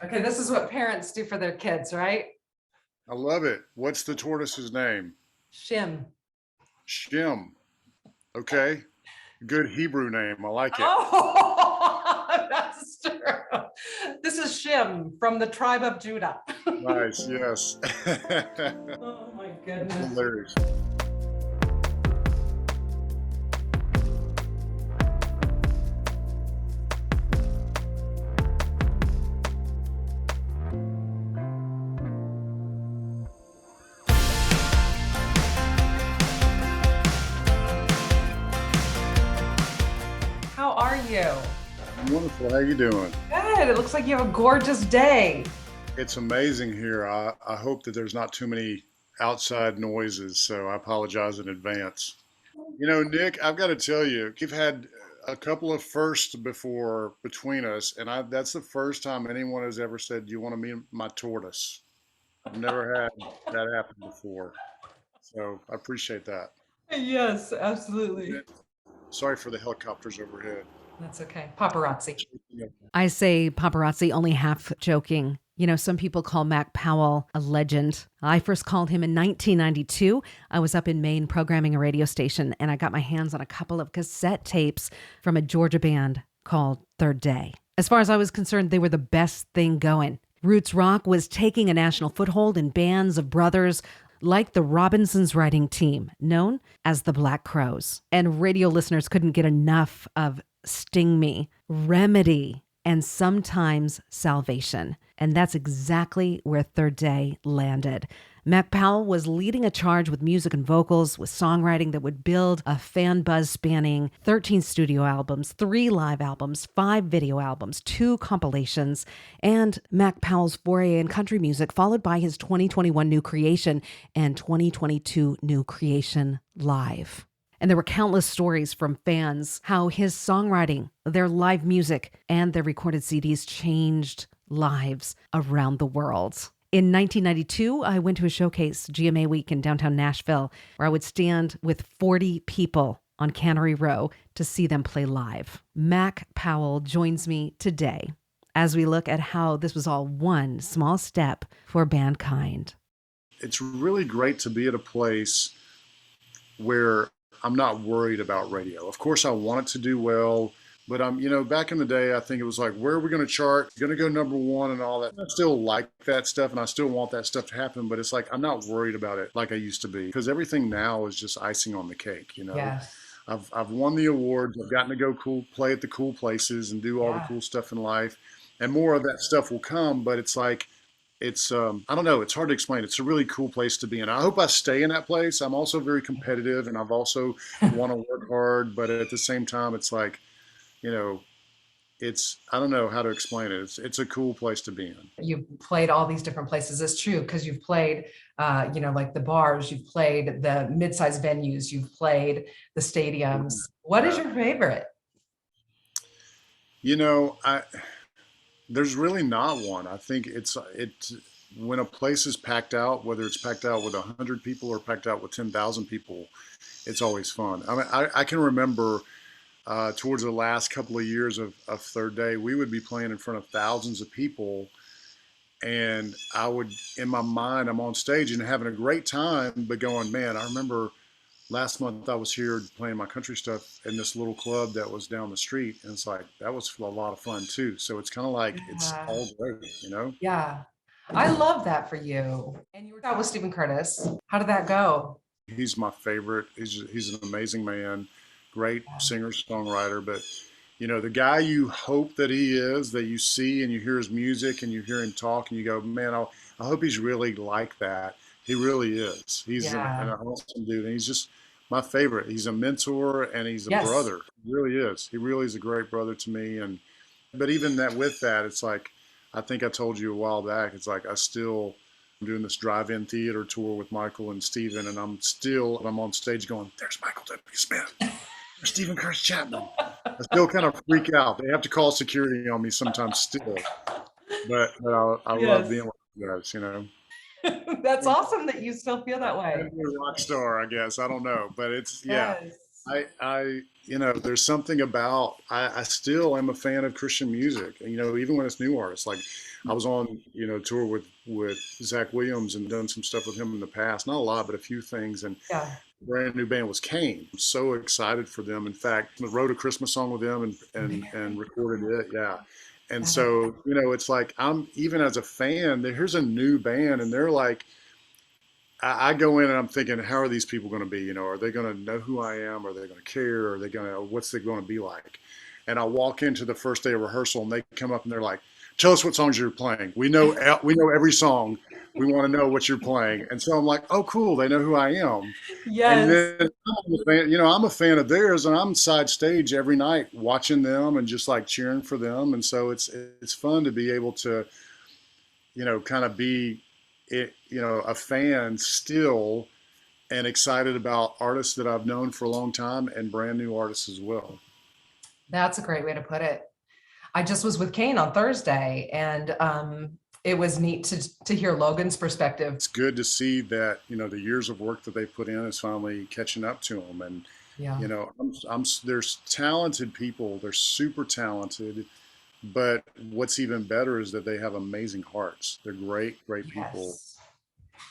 Okay, this is what parents do for their kids, right? I love it. What's the tortoise's name? Shim. Shem. Okay. Good Hebrew name. I like it. Oh, that's true. This is Shim from the tribe of Judah. Nice. Yes. Oh my That's goodness. hilarious. How are you? I'm wonderful. How you doing? Good. It looks like you have a gorgeous day. It's amazing here. I hope that there's not too many outside noises, so I apologize in advance. Nick, I've got to tell you, we've had a couple of firsts before between us, and that's the first time anyone has ever said, "Do you want to meet my tortoise?" I've never had that happen before, so I appreciate that. Yes, absolutely. Sorry for the helicopters overhead. That's okay. Paparazzi. Yeah. I say paparazzi only half joking. You know, some people call Mac Powell a legend. I first called him in 1992. I was up in Maine programming a radio station, and I got my hands on a couple of cassette tapes from a Georgia band called Third Day. As far as I was concerned, they were the best thing going. Roots rock was taking a national foothold in bands of brothers like the Robinsons writing team, known as the Black Crows. And radio listeners couldn't get enough of Sting Me, Remedy, and sometimes Salvation. And that's exactly where Third Day landed. Mac Powell was leading a charge with music and vocals, with songwriting that would build a fan buzz spanning 13 studio albums, 3 live albums, 5 video albums, 2 compilations, and Mac Powell's foray in country music, followed by his 2021 new creation and 2022 new creation live. And there were countless stories from fans how his songwriting, their live music, and their recorded CDs changed lives around the world. In 1992, I went to a showcase, GMA Week in downtown Nashville, where I would stand with 40 people on Cannery Row to see them play live. Mac Powell joins me today as we look at how this was all one small step for Bandkind. It's really great to be at a place where I'm not worried about radio. Of course, I want it to do well, but back in the day, I think it was like, where are we going to chart? Going to go number one and all that. I still like that stuff, and I still want that stuff to happen. But it's like I'm not worried about it like I used to be, because everything now is just icing on the cake. Yes. I've won the awards. I've gotten to go play at the cool places and do all the Yeah. cool stuff in life, and more of that stuff will come. But it's like it's I don't know, it's hard to explain. It's a really cool place to be in. I hope I stay in that place. I'm also very competitive, and I've also want to work hard, but at the same time it's like, you know it's, I don't know how to explain it. It's a cool place to be in. You've played all these different places. It's true because you've played, like the bars, you've played the mid-sized venues, you've played the stadiums. What is Yeah. your favorite? I there's really not one. I think it's when a place is packed out, whether it's packed out with 100 people or packed out with 10,000 people, it's always fun. I mean, I can remember towards the last couple of years of Third Day, we would be playing in front of thousands of people, and I would, in my mind, I'm on stage and having a great time, but going, man, I remember last month I was here playing my country stuff in this little club that was down the street, and it's like that was a lot of fun too. So it's kind of like it's Yeah. all great. Yeah. I love that for you. And you were out with Stephen Curtis. How did that go? He's my favorite. He's an amazing man, great singer songwriter. But the guy you hope that he is, that you see and you hear his music and you hear him talk and you go, man, I hope he's really like that. He really is. He's an Yeah. awesome dude, and he's just my favorite. He's a mentor and he's a Yes. brother. He really is. He really is a great brother to me. And but even that, with that, it's like, I think I told you a while back. It's like I'm doing this drive-in theater tour with Michael and Steven, and I'm on stage going, "There's Michael W. Smith. There's Stephen Curtis Chapman." I still kind of freak out. They have to call security on me sometimes still, but I love Yes. being with you guys. That's awesome that you still feel that way. I'm a rock star, I guess. I don't know, but it's, yeah. Yes. There's something about, I still am a fan of Christian music. Even when it's new artists, like I was on, tour with Zach Williams and done some stuff with him in the past. Not a lot, but a few things. And Yeah. the brand new band was Kane. I'm so excited for them. In fact, I wrote a Christmas song with them and recorded it. Yeah. And That is- so, it's like I'm even as a fan, here's a new band and they're like, I go in and I'm thinking, how are these people going to be? Are they going to know who I am? Are they going to care? Are they going to, what's it going to be like? And I walk into the first day of rehearsal and they come up and they're like, tell us what songs you're playing. We know every song. We want to know what you're playing. And so I'm like, oh, cool. They know who I am. And Yes. then I'm a fan of theirs and I'm side stage every night watching them and just like cheering for them. And so it's fun to be able to, kind of be a fan still and excited about artists that I've known for a long time and brand new artists as well. That's a great way to put it. I just was with Kane on Thursday, and it was neat to hear Logan's perspective. It's good to see that, the years of work that they put in is finally catching up to them. And, Yeah. there's talented people. They're super talented. But what's even better is that they have amazing hearts. They're great, great people. Yes.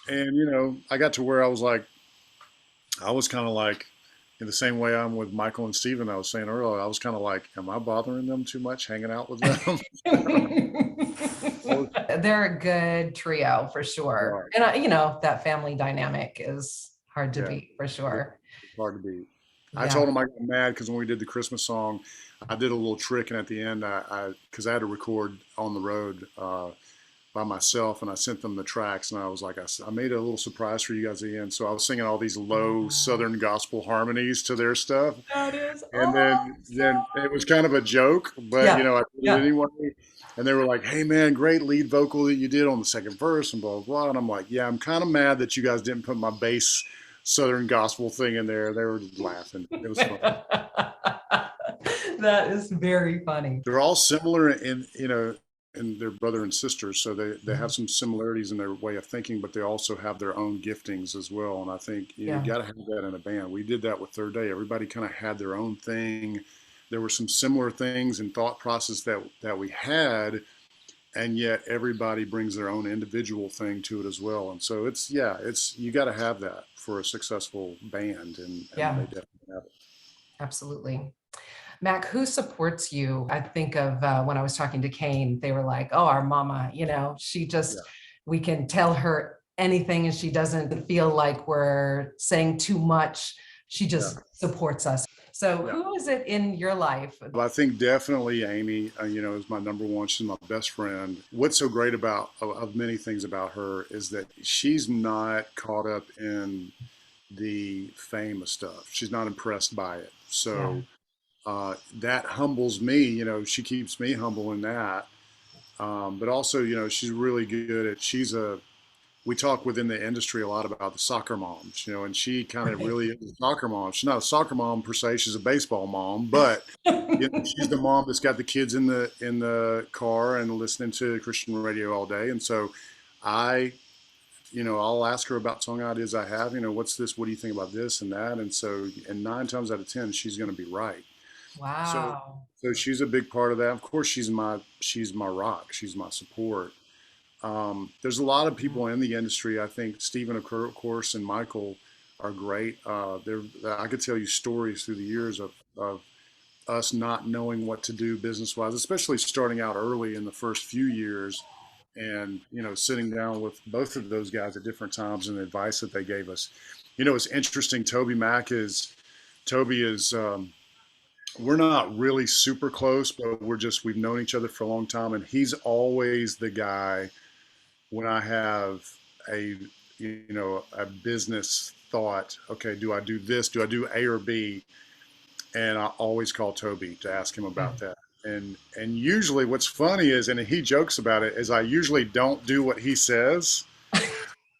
And, I got to where I was kind of like, in the same way I'm with Michael and Steven, I was saying earlier, I was kind of like, am I bothering them too much hanging out with them? They're a good trio for sure. Right. And, that family dynamic is hard to Yeah. beat for sure. It's hard to beat. I Yeah. told him I got mad because when we did the Christmas song, I did a little trick, and at the end, because I had to record on the road by myself, and I sent them the tracks, and I was like, I made a little surprise for you guys at the end. So I was singing all these low Southern gospel harmonies to their stuff, That is and then awesome. it was kind of a joke, but Yeah. I did Yeah. it anyway. And they were like, "Hey man, great lead vocal that you did on the second verse," and blah blah blah. And I'm like, "Yeah, I'm kind of mad that you guys didn't put my bass Southern gospel thing in there." They were laughing. It was fun. That is very funny. They're all similar in their brother and sisters, so they have some similarities in their way of thinking, but they also have their own giftings as well. And I think you Yeah. got to have that in a band. We did that with Third Day. Everybody kind of had their own thing. There were some similar things and thought process that we had, and yet everybody brings their own individual thing to it as well. And so it's you got to have that for a successful band, and Yeah. they definitely have it. Absolutely. Mac, who supports you? I think of when I was talking to Kane, they were like, oh, our mama, she just, Yeah. we can tell her anything and she doesn't feel like we're saying too much. She just supports us. So Yeah. who is it in your life? Well, I think definitely Amy, is my number one. She's my best friend. What's so great of many things about her is that she's not caught up in the fame of stuff. She's not impressed by it. So that humbles me. She keeps me humble in that. But also, she's really good we talk within the industry a lot about the soccer moms, and she kind of really is a soccer mom. She's not a soccer mom per se; she's a baseball mom. But she's the mom that's got the kids in the car and listening to Christian radio all day. And so, I'll ask her about song ideas I have. What's this? What do you think about this and that? And so, and 9 times out of 10, she's going to be right. Wow. So she's a big part of that. Of course, she's my rock. She's my support. There's a lot of people in the industry. I think Stephen, of course, and Michael are great. I could tell you stories through the years of us not knowing what to do business-wise, especially starting out early in the first few years, and sitting down with both of those guys at different times and the advice that they gave us. It's interesting. Toby is. We're not really super close, but we've known each other for a long time, and he's always the guy when I have a business thought, okay, do I do this? Do I do A or B? And I always call Toby to ask him about that. And usually what's funny is, and he jokes about it, is I usually don't do what he says.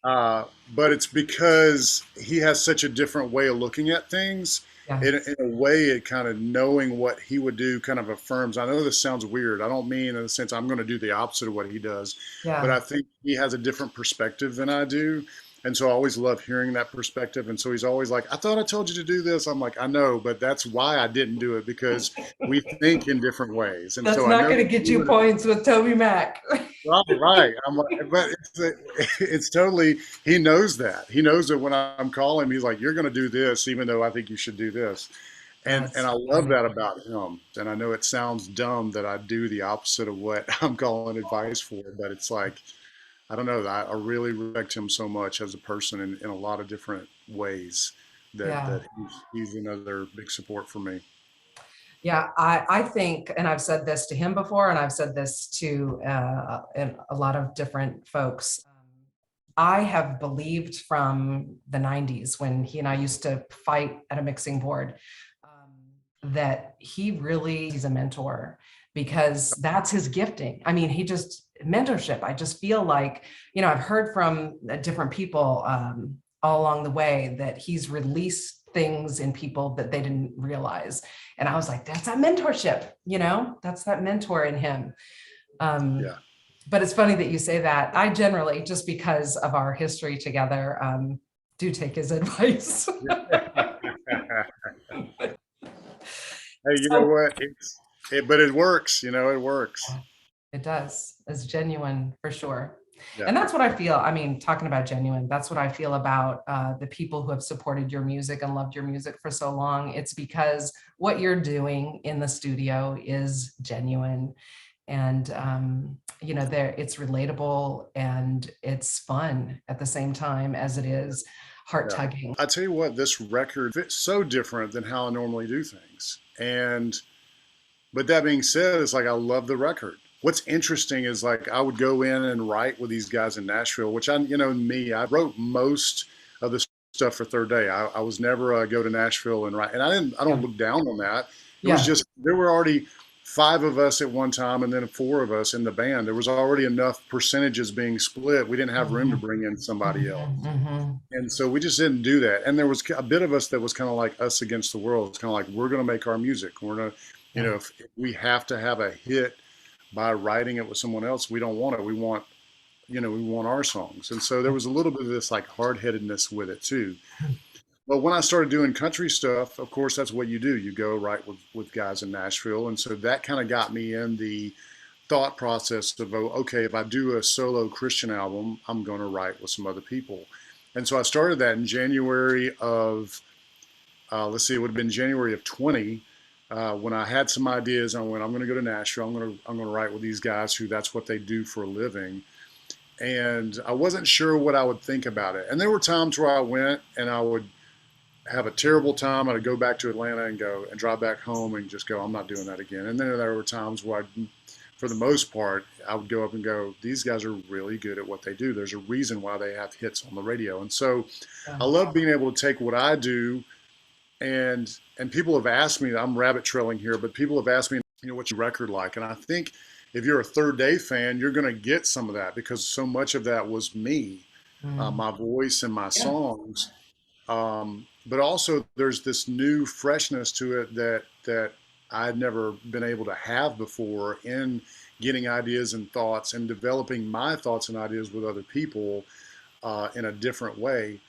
But it's because he has such a different way of looking at things. Yeah. In a way, it kind of knowing what he would do kind of affirms. I know this sounds weird. I don't mean in the sense I'm going to do the opposite of what he does, Yeah. but I think he has a different perspective than I do. And so I always love hearing that perspective. And so he's always like, I thought I told you to do this. I'm like, I know, but that's why I didn't do it, because we think in different ways. And That's so I not know, going to get you points with Toby Mac. right, right. I'm like, but it's totally, he knows that. He knows that when I'm calling him, he's like, you're going to do this, even though I think you should do this. And That's I love funny. that about him. And I know it sounds dumb that I do the opposite of what I'm calling advice for, but it's like, I don't know. I really respect him so much as a person in a lot of different ways Yeah. that he's another big support for me. Yeah, I think, and I've said this to him before, and I've said this to and a lot of different folks. I have believed from the 90s when he and I used to fight at a mixing board, that he really is a mentor, because that's his gifting. I mean, he just mentorship. I just feel like, I've heard from different people all along the way that he's released things in people that they didn't realize. And I was like, that's that mentorship, that's that mentor in him. Um, Yeah. but it's funny that you say that. I generally, just because of our history together, do take his advice. Hey, you know So what? But it works. It works. it does. It's genuine for sure. Yeah. And that's what I feel. I mean, talking about genuine, that's what I feel about the people who have supported your music and loved your music for so long. It's because what you're doing in the studio is genuine. And there it's relatable and it's fun at the same time as it is heart Yeah. tugging. I tell you what, this record fits so different than how I normally do things. But that being said, it's like I love the record. What's interesting is like I would go in and write with these guys in Nashville, which I wrote most of the stuff for Third Day. I was never go to Nashville and write, and I don't Yeah. look down on that. It was Yeah. just there were already five of us at one time, and then four of us in the band. There was already enough percentages being split. We didn't have room to Mhm. bring in somebody else. Mhm. Mhm. And so we just didn't do that. And there was a bit of us that was kind of like us against the world. It's kind of like, we're going to make our music. We're going to, Yeah. if we have to have a hit by writing it with someone else, we don't want it. We want our songs. And so there was a little bit of this like hard headedness with it too. But when I started doing country stuff, of course, that's what you do. You go write with guys in Nashville. And so that kind of got me in the thought process of, oh, okay, if I do a solo Christian album, I'm going to write with some other people. And so I started that in January of, let's see, it would have been January of 20, when I had some ideas. I went, I'm going to go to Nashville. I'm going to write with these guys who that's what they do for a living. And I wasn't sure what I would think about it. And there were times where I went and I would have a terrible time. I'd go back to Atlanta and go and drive back home and just go, I'm not doing that again. And then there were times where for the most part, I would go up and go, these guys are really good at what they do. There's a reason why they have hits on the radio. And so I love being able to take what I do and people have asked me, I'm rabbit trailing here, but people have asked me, what's your record like? And I think if you're a Third Day fan, you're going to get some of that because so much of that was me, Mm. my voice and my Yeah. songs. But also there's this new freshness to it that I'd never been able to have before in getting ideas and thoughts and developing my thoughts and ideas with other people in a different way.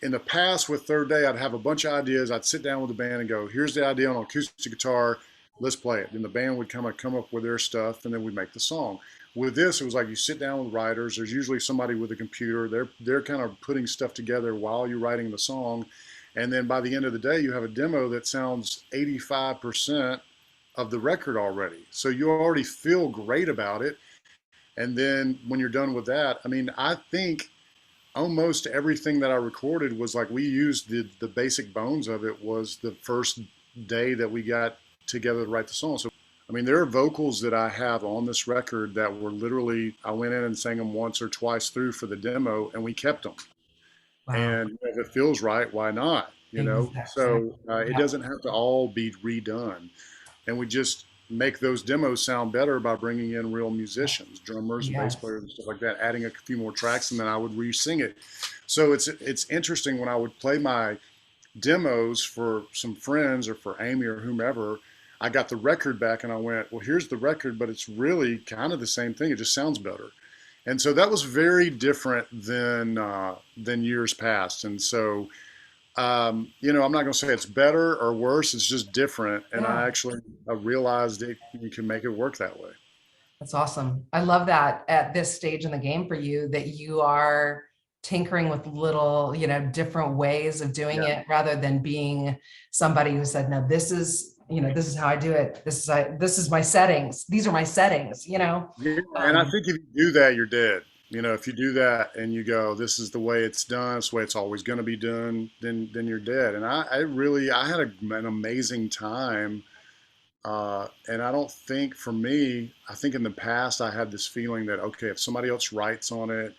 In the past with Third Day, I'd have a bunch of ideas. I'd sit down with the band and go, here's the idea on acoustic guitar. Let's play it. And the band would come up with their stuff and then we'd make the song. With this, it was like you sit down with writers. There's usually somebody with a computer. They're kind of putting stuff together while you're writing the song. And then by the end of the day, you have a demo that sounds 85% of the record already. So you already feel great about it. And then when you're done with that, I mean, I think almost everything that I recorded was like we used the basic bones of it was the first day that we got together to write the song. So, I mean, there are vocals that I have on this record that were literally, I went in and sang them once or twice through for the demo and we kept them. Wow. And if it feels right, why not? Exactly. So it Yeah. doesn't have to all be redone. And we just make those demos sound better by bringing in real musicians, drummers and bass Yes. players and stuff like that, adding a few more tracks, and then I would re-sing it. So it's interesting when I would play my demos for some friends or for Amy or whomever. I got the record back and I went, well, here's the record, but it's really kind of the same thing. It just sounds better. And so that was very different than years past. And so, I'm not going to say it's better or worse. It's just different. And Yeah. I realized you can make it work that way. That's awesome. I love that at this stage in the game for you that you are tinkering with little, different ways of doing Yeah. it rather than being somebody who said, no, this is how I do it. This is my settings. These are my settings, Yeah, and I Um, think if you do that, you're dead. If you do that and you go, this is the way it's done, it's the way it's always going to be done, then you're dead. And I had an amazing time. And I don't think for me, I think in the past I had this feeling that, okay, if somebody else writes on it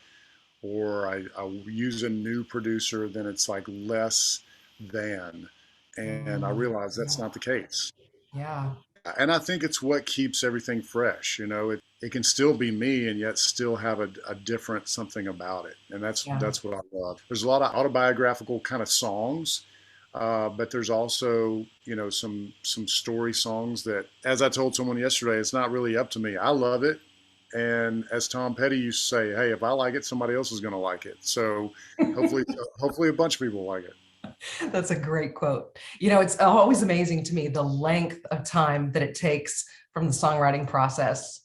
or I use a new producer, then it's like less than. And I realized that's yeah, not the case. yeah, And I think it's what keeps everything fresh. It can still be me and yet still have a different something about it. And yeah, that's what I love. There's a lot of autobiographical kind of songs, but there's also, some story songs that, as I told someone yesterday, it's not really up to me. I love it. And as Tom Petty used to say, hey, if I like it, somebody else is going to like it. So hopefully, hopefully a bunch of people like it. That's a great quote. It's always amazing to me the length of time that it takes from the songwriting process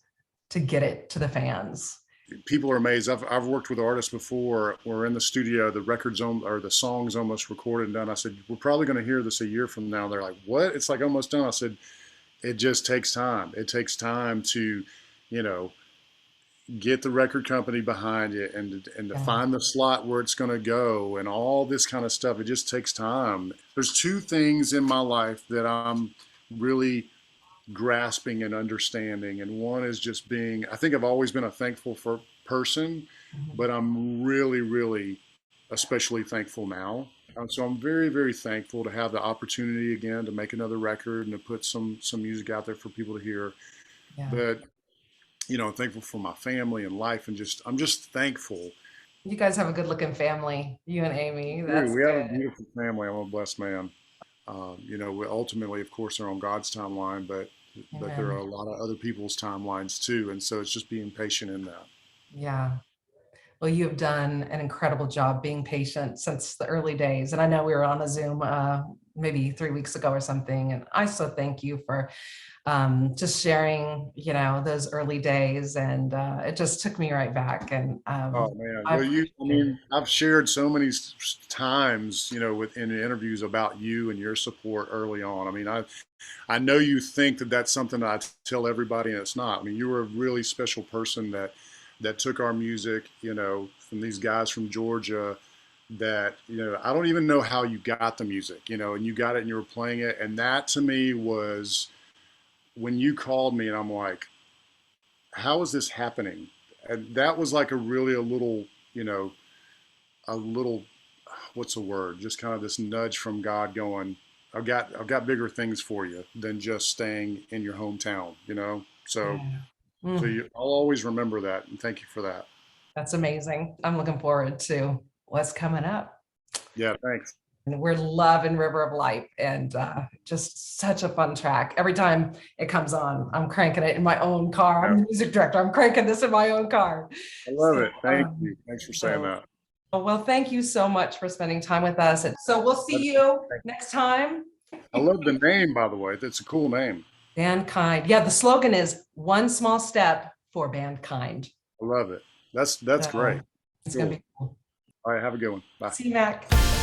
to get it to the fans. People are amazed. I've worked with artists before. We're in the studio, the record's or the song's almost recorded and done. I said, we're probably going to hear this a year from now. They're like, what? It's like almost done. I said, it just takes time. It takes time to, you know, get the record company behind it and to Yeah. find the slot where it's going to go and all this kind of stuff. It just takes time. There's two things in my life that I'm really grasping and understanding. And one is just being, I think I've always been a thankful for person, Mhm. but I'm really, really especially thankful now. So I'm very, very thankful to have the opportunity again to make another record and to put some music out there for people to hear. Yeah. But I'm thankful for my family and life, and I'm just thankful. You guys have a good looking family, you and Amy. Dude, That's we have a good. beautiful family. I'm a blessed man. We ultimately, of course, are on God's timeline, but there are Amen. a lot of other people's timelines too, and so it's just being patient in that. Yeah. Well, you have done an incredible job being patient since the early days. And I know we were on a Zoom maybe 3 weeks ago or something. And I so thank you for just sharing, those early days. And it just took me right back. And Oh man, I well, appreciate it. I've shared so many times, within interviews about you and your support early on. I mean, I know you think that that's something that I tell everybody, and it's not. I mean, you were a really special person that took our music, from these guys from Georgia. That I don't even know how you got the music, and you got it and you were playing it, and that to me was when you called me, and I'm like, how is this happening? And that was like a little, a little, what's the word? Just kind of this nudge from God going, I've got bigger things for you than just staying in your hometown. So, Yeah. so Mm, I'll always remember that, and thank you for that. that's amazing. I'm looking forward to what's coming up. Yeah, thanks. And we're loving River of Light and just such a fun track. Every time it comes on, I'm cranking it in my own car. Yeah, I'm the music director. I'm cranking this in my own car. I love So, it. Thank you. Thanks for saying so that. well, thank you so much for spending time with us. And so we'll see you next time. I love the name, by the way. That's a cool name. Bandkind. Yeah, the slogan is one small step for Bandkind. I love it. That's great. So it's going to Cool. be cool. All right, have a good one. Bye. See you, Mac.